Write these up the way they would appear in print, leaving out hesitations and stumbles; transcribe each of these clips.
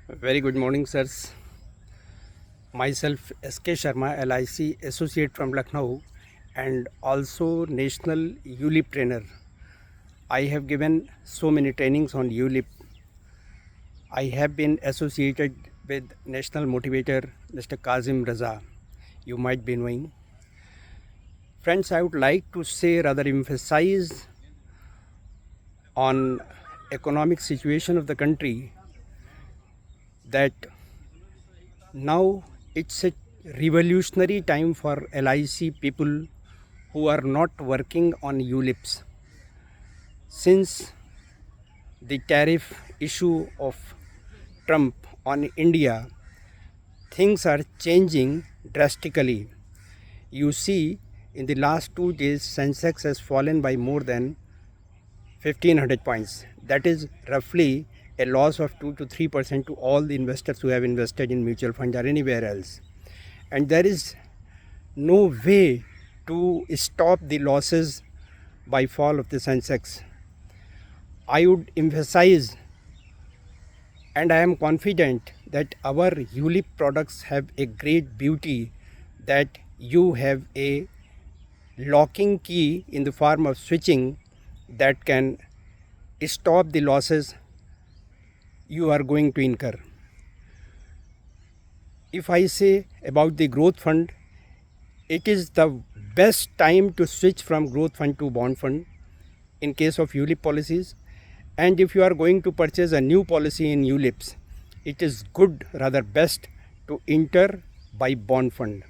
Very good morning, sirs. Myself, SK Sharma, LIC associate from Lucknow, and also national ULIP trainer. I have given so many trainings on ULIP. I have been associated with national motivator Mr. Kazim Raza. You might be knowing. Friends, I would like to say, rather emphasize on economic situation of the country, that now it's a revolutionary time for LIC people who are not working on ULIPs. Since the tariff issue of Trump on India, things are changing drastically. You see, in the last 2 days, Sensex has fallen by more than 1500 points. That is roughly a loss of 2 to 3% to all the investors who have invested in mutual funds or anywhere else. And there is no way to stop the losses by fall of the Sensex. I would emphasize, and I am confident, that our ULIP products have a great beauty, that you have a locking key in the form of switching that can stop the losses you are going to incur. If I say about the growth fund, it is the best time to switch from growth fund to bond fund in case of ULIP policies. And if you are going to purchase a new policy in ULIPs, it is good, rather best, to enter by bond fund.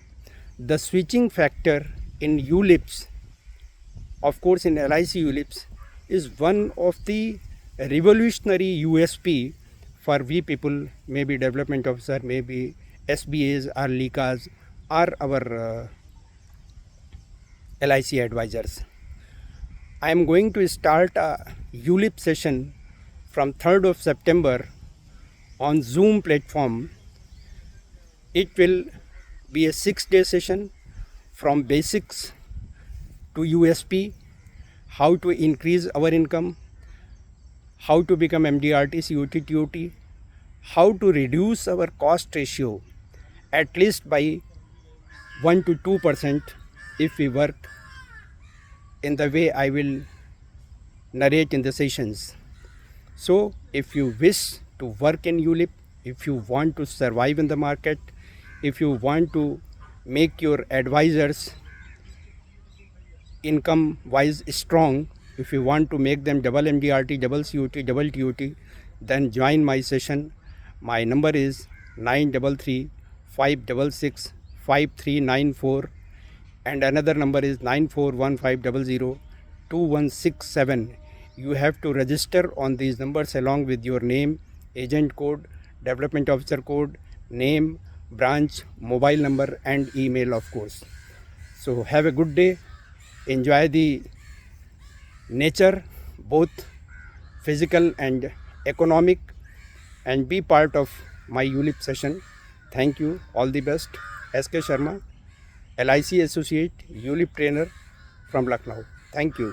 The switching factor in ULIPs, of course in LIC ULIPs, is one of the revolutionary USP for we people, maybe development officer, maybe SBAs or LICAs, or our LIC advisors. I am going to start a ULIP session from 3rd of September on Zoom platform. It will be a 6-day session from basics to USP, how to increase our income, how to become MDRT, COT, TOT, how to reduce our cost ratio at least by 1 to 2% if we work in the way I will narrate in the sessions. So if you wish to work in ULIP, if you want to survive in the market, if you want to make your advisors income wise strong, if you want to make them double MDRT, double COT, double TOT, then join my session. My number is 933 566 5394, and another number is 941500 2167. You have to register on these numbers along with your name, agent code, development officer code, name, branch, mobile number, and email, of course. So have a good day. Enjoy the nature, both physical and economic, and be part of my ULIP session. Thank you. All the best. SK Sharma, LIC associate, ULIP trainer from Lucknow. Thank you.